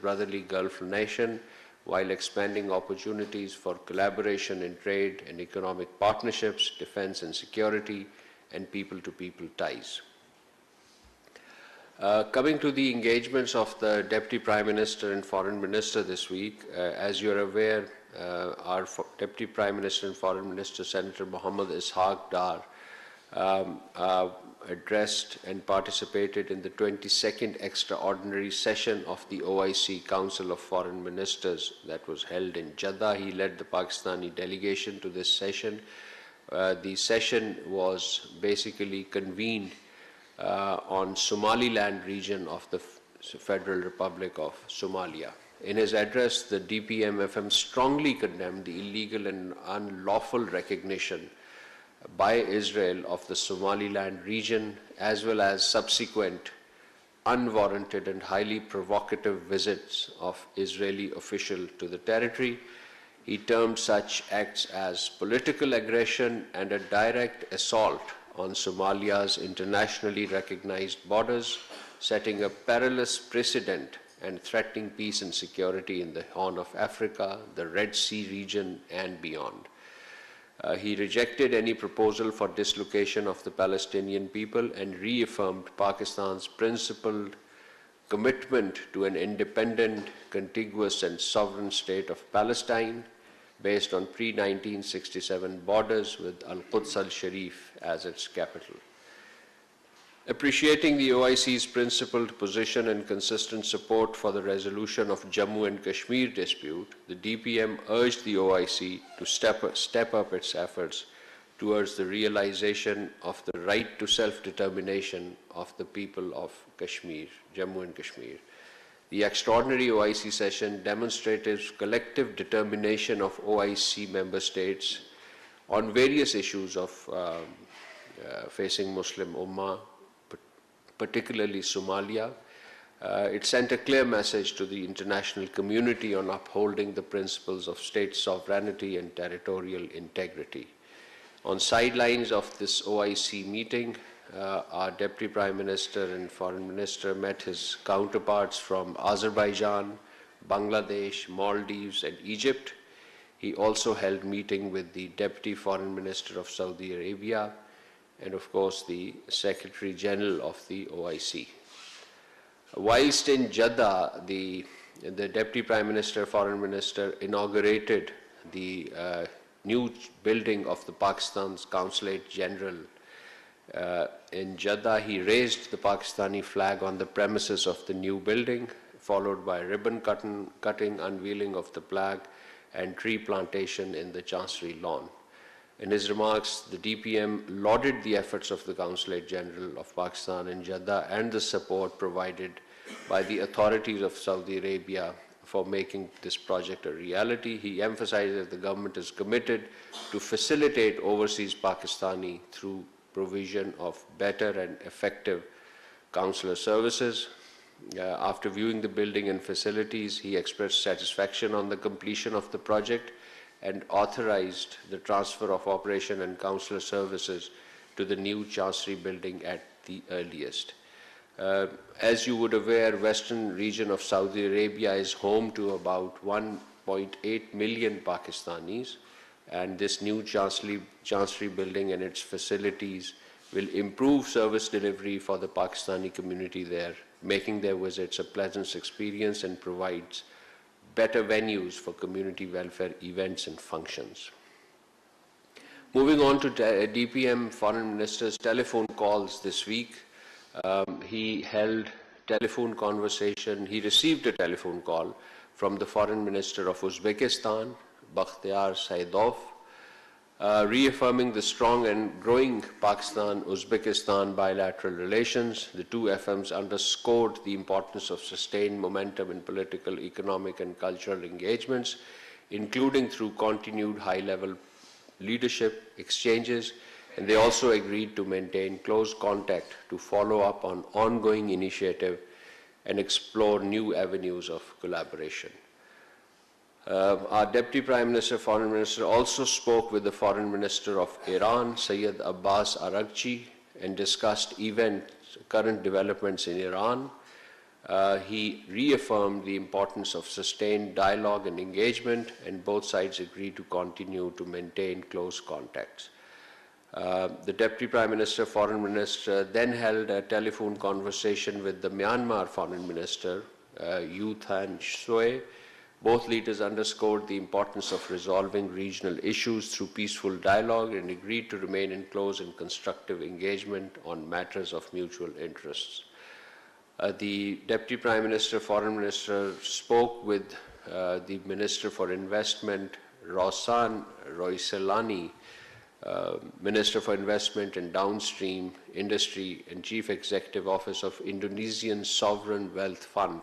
brotherly Gulf nation while expanding opportunities for collaboration in trade and economic partnerships, defense and security, and people-to-people ties. Coming to the engagements of the Deputy Prime Minister and Foreign Minister this week, as you're aware, our Deputy Prime Minister and Foreign Minister, Senator Mohammad Ishaq Dar, addressed and participated in the 22nd extraordinary session of the OIC Council of Foreign Ministers that was held in Jeddah. He led the Pakistani delegation to this session. The session was basically convened on Somaliland region of the Federal Republic of Somalia. In his address, the DPM-FM strongly condemned the illegal and unlawful recognition by Israel of the Somaliland region, as well as subsequent unwarranted and highly provocative visits of Israeli officials to the territory. He termed such acts as political aggression and a direct assault on Somalia's internationally recognized borders, setting a perilous precedent and threatening peace and security in the Horn of Africa, the Red Sea region, and beyond. He rejected any proposal for dislocation of the Palestinian people and reaffirmed Pakistan's principled commitment to an independent, contiguous, and sovereign state of Palestine based on pre-1967 borders with Al-Quds al-Sharif as its capital. Appreciating the OIC's principled position and consistent support for the resolution of Jammu and Kashmir dispute, the DPM urged the OIC to step up its efforts towards the realization of the right to self-determination of the people of Kashmir, Jammu and Kashmir. The extraordinary OIC session demonstrated collective determination of OIC member states on various issues of facing Muslim Ummah, particularly Somalia. It sent a clear message to the international community on upholding the principles of state sovereignty and territorial integrity. On sidelines of this OIC meeting, our Deputy Prime Minister and Foreign Minister met his counterparts from Azerbaijan, Bangladesh, Maldives, and Egypt. He also held meeting with the Deputy Foreign Minister of Saudi Arabia and, of course, the Secretary General of the OIC. Whilst in Jeddah, the Deputy Prime Minister, Foreign Minister inaugurated the new building of the Pakistan's Consulate General in Jeddah. He raised the Pakistani flag on the premises of the new building, followed by ribbon cutting, unveiling of the flag, and tree plantation in the Chancery lawn. In his remarks, the DPM lauded the efforts of the Consulate General of Pakistan in Jeddah and the support provided by the authorities of Saudi Arabia for making this project a reality. He emphasized that the government is committed to facilitate overseas Pakistani through provision of better and effective consular services. After viewing the building and facilities, he expressed satisfaction on the completion of the project and authorized the transfer of operation and consular services to the new Chancery building at the earliest. As you would aware, western region of Saudi Arabia is home to about 1.8 million Pakistanis, and this new Chancery building and its facilities will improve service delivery for the Pakistani community there, making their visits a pleasant experience and provides better venues for community welfare events and functions. Moving on to DPM Foreign Minister's telephone calls this week. He held telephone conversation. He received a telephone call from the Foreign Minister of Uzbekistan, 𝗟𝗶𝘃𝗲, reaffirming the strong and growing Pakistan-Uzbekistan bilateral relations. The two FMs underscored the importance of sustained momentum in political, economic, and cultural engagements, including through continued high-level leadership exchanges, and they also agreed to maintain close contact to follow up on ongoing initiative and explore new avenues of collaboration. Our Deputy Prime Minister, Foreign Minister also spoke with the Foreign Minister of Iran, Sayyid Abbas Araghchi, and discussed current developments in Iran. He reaffirmed the importance of sustained dialogue and engagement, and both sides agreed to continue to maintain close contacts. The Deputy Prime Minister, Foreign Minister, then held a telephone conversation with the Myanmar Foreign Minister, U Than Soe. Both leaders underscored the importance of resolving regional issues through peaceful dialogue and agreed to remain in close and constructive engagement on matters of mutual interests. The Deputy Prime Minister, Foreign Minister spoke with the Minister for Investment, Rossan Roiselani, Minister for Investment and Downstream Industry and Chief Executive Office of Indonesian Sovereign Wealth Fund.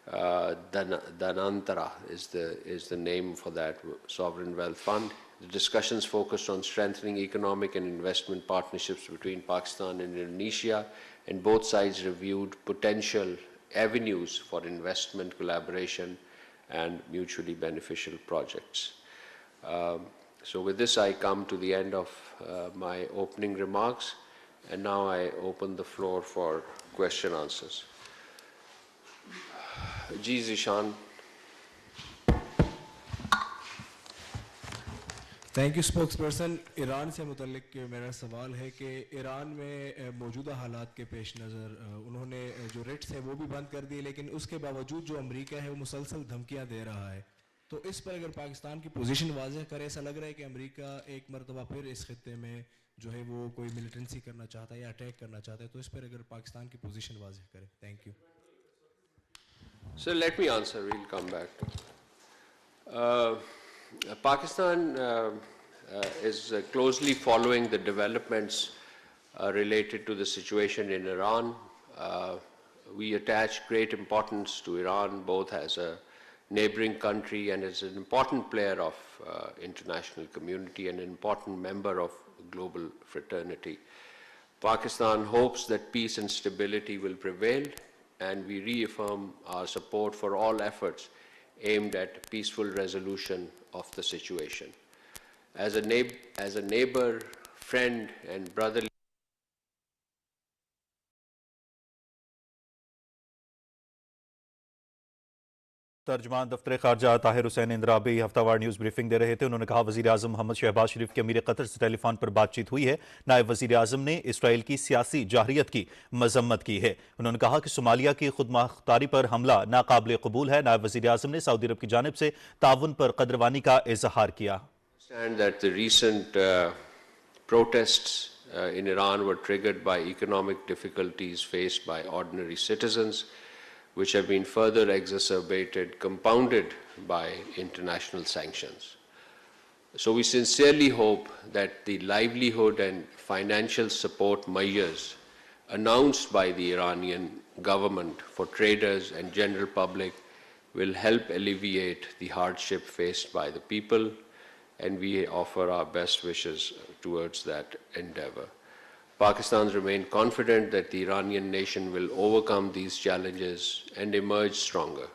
Danantara is the name for that sovereign wealth fund. The discussions focused on strengthening economic and investment partnerships between Pakistan and Indonesia, and both sides reviewed potential avenues for investment collaboration and mutually beneficial projects. So with this, I come to the end of my opening remarks, and now I open the floor for question answers. Ji Zishan. Thank you spokesperson. Iran से मुतल्लिक मेरा सवाल है कि Iran में मौजूदा हालात के पेश नज़र उन्होंने जो रेट्स है वो भी बंद कर दिए, लेकिन उसके बावजूद जो अमेरिका है वो मुसलसल धमकियां दे रहा है। तो इस पर अगर पाकिस्तान की पोजीशन वाज़ेह करे, ऐसा लग रहा है कि अमेरिका एक मरतबा फिर इस खित्ते में जो है वो कोई मिलिटेंसी करना चाहता है या अटैक करना चाहता है, तो इस पर अगर पाकिस्तान की पोजीशन वाज़ेह करे। Thank you. So let me answer, we'll come back to Pakistan is closely following the developments related to the situation in Iran. We attach great importance to Iran, both as a neighboring country and as an important player of international community and an important member of global fraternity. Pakistan hopes that peace and stability will prevail, and we reaffirm our support for all efforts aimed at peaceful resolution of the situation. As a neighbor, friend, and brotherly तर्जमान दफ्तर खारजा Tahir Hussain इंद्राबी हफ्तावार news briefing दे रहे थे। उन्होंने कहा वज़ीर आज़म मोहम्मद शहबाज शरीफ के अमीर Qatar से telephone पर बातचीत हुई है। नायब वज़ीर आज़म ने इसराइल की सियासी जाहरियत की मजम्मत की है। उन्होंने कहा कि सोमालिया की खुदमुख्तारी पर हमला नाकाबिल कबूल है। नायब वज़ीर आज़म ने सऊदी अरब की जानिब से ताउन पर कदरवानी का इजहार किया। protests in Iran were triggered by economic difficulties faced by ordinary citizens, which have been further exacerbated, compounded by international sanctions. So we sincerely hope that the livelihood and financial support measures announced by the Iranian government for traders and general public will help alleviate the hardship faced by the people, and we offer our best wishes towards that endeavor. Pakistan remains confident that the Iranian nation will overcome these challenges and emerge stronger.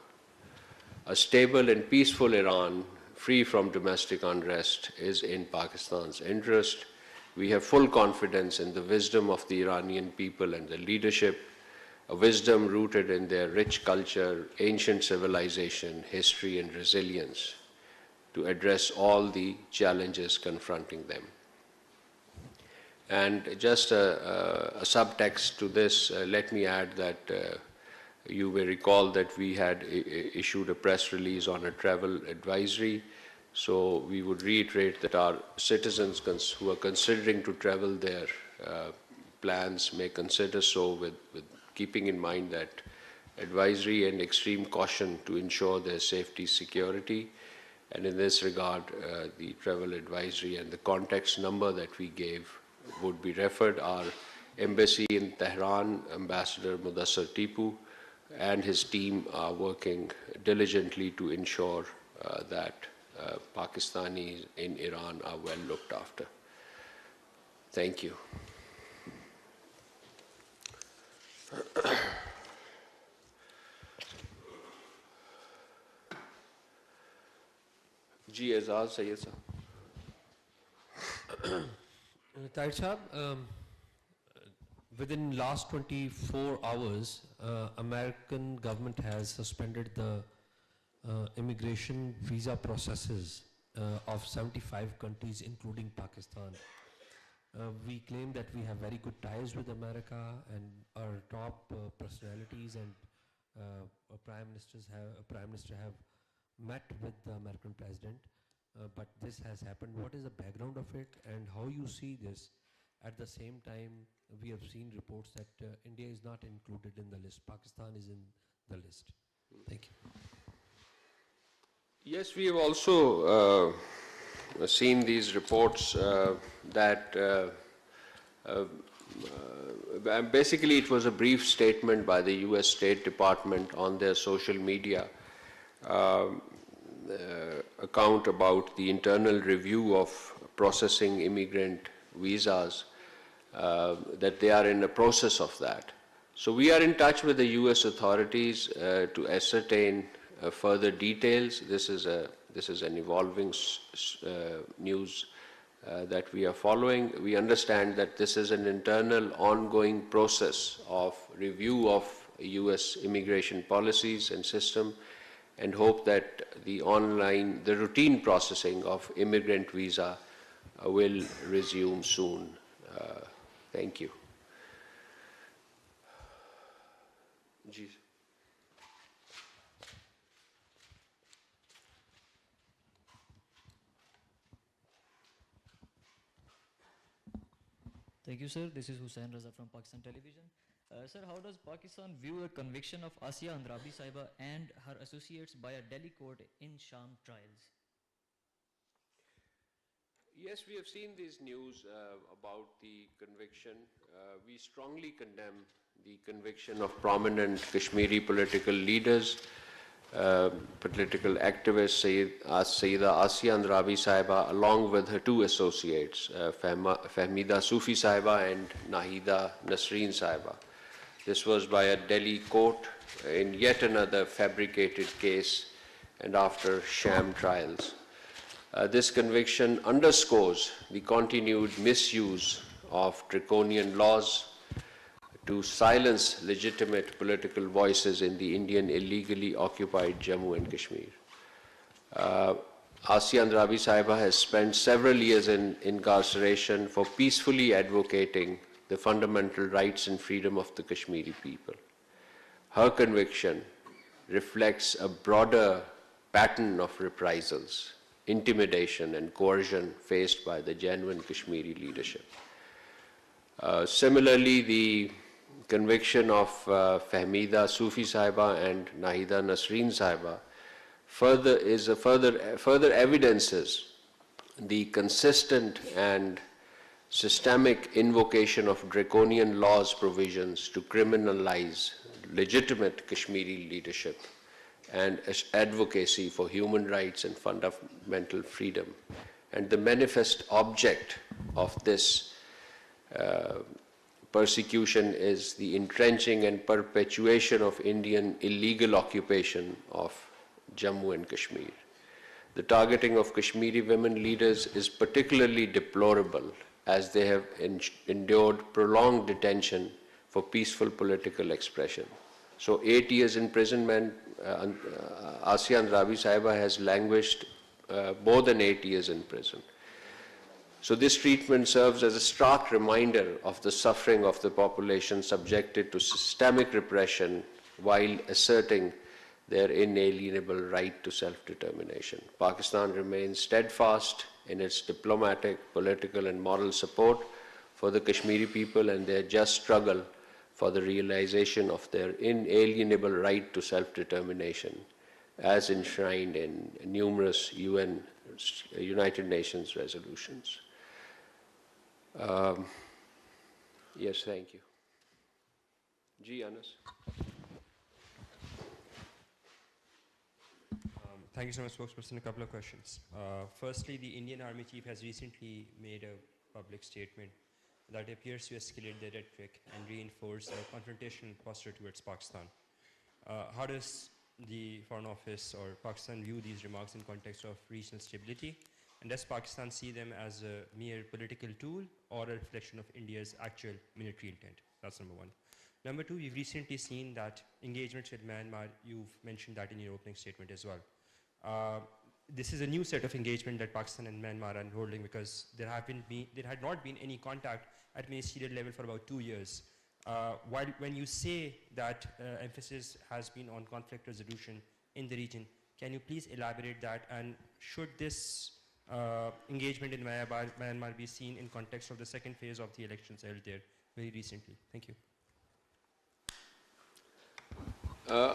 A stable and peaceful Iran, free from domestic unrest, is in Pakistan's interest. We have full confidence in the wisdom of the Iranian people and the leadership, a wisdom rooted in their rich culture, ancient civilization, history, and resilience to address all the challenges confronting them. And just a subtext to this, let me add that you may recall that we had issued a press release on a travel advisory. So we would reiterate that our citizens who are considering to travel their plans may consider so with keeping in mind that advisory and extreme caution to ensure their safety, security. And in this regard, the travel advisory and the context number that we gave would be referred. Our embassy in Tehran, Ambassador Mudassar Tipu, and his team are working diligently to ensure that Pakistanis in Iran are well looked after. Thank you. जी एजाज सैयद साहब। Tahir Sahab, within last 24 hours, American government has suspended the immigration visa processes of 75 countries, including Pakistan. We claim that we have very good ties with America, and our top personalities and prime minister have met with the American president. But this has happened. What is the background of it, and how you see this? At the same time, we have seen reports that India is not included in the list. Pakistan is in the list. Thank you. Yes, we have also seen these reports that basically it was a brief statement by the US State Department on their social media account about the internal review of processing immigrant visas, that they are in the process of that. So we are in touch with the US authorities to ascertain further details. This is an evolving news that we are following. We understand that this is an internal ongoing process of review of US immigration policies and system, and hope that the routine processing of immigrant visa will resume soon. Thank you. Ji. Thank you, sir. This is Hussain Raza from Pakistan Television. Sir, how does Pakistan view a conviction of Asia Andrabi Sahiba and her associates by a Delhi court in Sham trials? Yes, we have seen these news about the conviction. We strongly condemn the conviction of prominent Kashmiri political leaders, political activist Sayyida Asia Andrabi Sahiba, along with her two associates, Fahmida Sufi Sahiba and Nahida Nasreen Sahiba. This was by a Delhi court in yet another fabricated case and after sham trials. This conviction underscores the continued misuse of draconian laws to silence legitimate political voices in the Indian illegally occupied Jammu and Kashmir. Asia Andrabi Sahiba has spent several years in incarceration for peacefully advocating the fundamental rights and freedom of the Kashmiri people. Her conviction reflects a broader pattern of reprisals, intimidation and coercion faced by the genuine Kashmiri leadership. Similarly, the conviction of Fahmida Sufi Sahiba and Nahida Nasreen Sahiba further evidences the consistent and systemic invocation of draconian laws provisions to criminalize legitimate Kashmiri leadership and advocacy for human rights and fundamental freedom. And the manifest object of this persecution is the entrenching and perpetuation of Indian illegal occupation of Jammu and Kashmir. The targeting of Kashmiri women leaders is particularly deplorable, as they have endured prolonged detention for peaceful political expression. So 8 years imprisonment, Asia Andrabi Sahiba has languished more than 8 years in prison. So this treatment serves as a stark reminder of the suffering of the population subjected to systemic repression while asserting their inalienable right to self-determination. Pakistan remains steadfast in its diplomatic, political and moral support for the Kashmiri people and their just struggle for the realization of their inalienable right to self-determination, as enshrined in numerous United Nations resolutions. Yes, thank you. Ji, Anas. Thank you so much, Spokesperson. A couple of questions. Firstly, the Indian Army Chief has recently made a public statement that appears to escalate the rhetoric and reinforce a confrontational posture towards Pakistan. How does the Foreign Office or Pakistan view these remarks in context of regional stability? And does Pakistan see them as a mere political tool or a reflection of India's actual military intent? That's number one. Number two, we've recently seen that engagements with Myanmar, you've mentioned that in your opening statement as well. This is a new set of engagement that Pakistan and Myanmar are holding, because there had not been any contact at ministerial level for about 2 years. When you say that emphasis has been on conflict resolution in the region, can you please elaborate that? And should this engagement in Myanmar be seen in context of the second phase of the elections held there very recently? Thank you.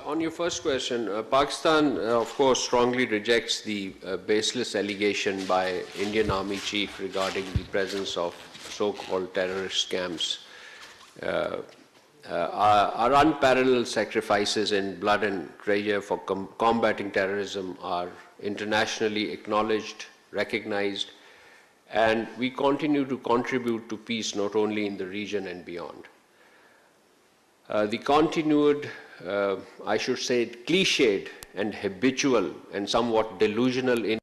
On your first question, Pakistan, of course, strongly rejects the baseless allegation by Indian Army Chief regarding the presence of so-called terrorist camps. Our unparalleled sacrifices in blood and treasure for combating terrorism are internationally acknowledged, recognized, and we continue to contribute to peace not only in the region and beyond. The continued, I should say, cliched and habitual and somewhat delusional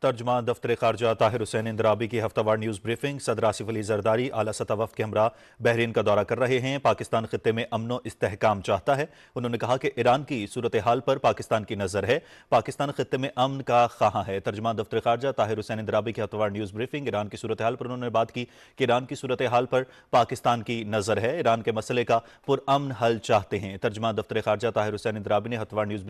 तर्जमान दफ्तर ख़ारजा ताहिर हुसैन इंदराबी की हफ्तावार news briefing. सदर आसिफ अली जरदारी आला सतह वफ़द के हमरा Bahrain का दौरा कर रहे हैं। पाकिस्तान खित्ते में अमन व इस्तेहकाम चाहता है। उन्होंने कहा कि ईरान की सूरत हाल पर पाकिस्तान की नज़र है। पाकिस्तान खित्ते में अमन का ख़्वाह है। तर्जमान दफ्तर ख़ारजा ताहिर हुसैन इंदराबी की हफ्तावार न्यूज़ ब्रीफिंग। ईरान की सूरत हाल पर उन्होंने बात की कि ईरान की सूरत हाल पर पाकिस्तान की नज़र है। ईरान के मसले का पुरअमन हल चाहते हैं। तर्जमान दफ्तर ख़ारजा ताहिर हुसैन इंदराबी ने हफ्तावार न्यूज़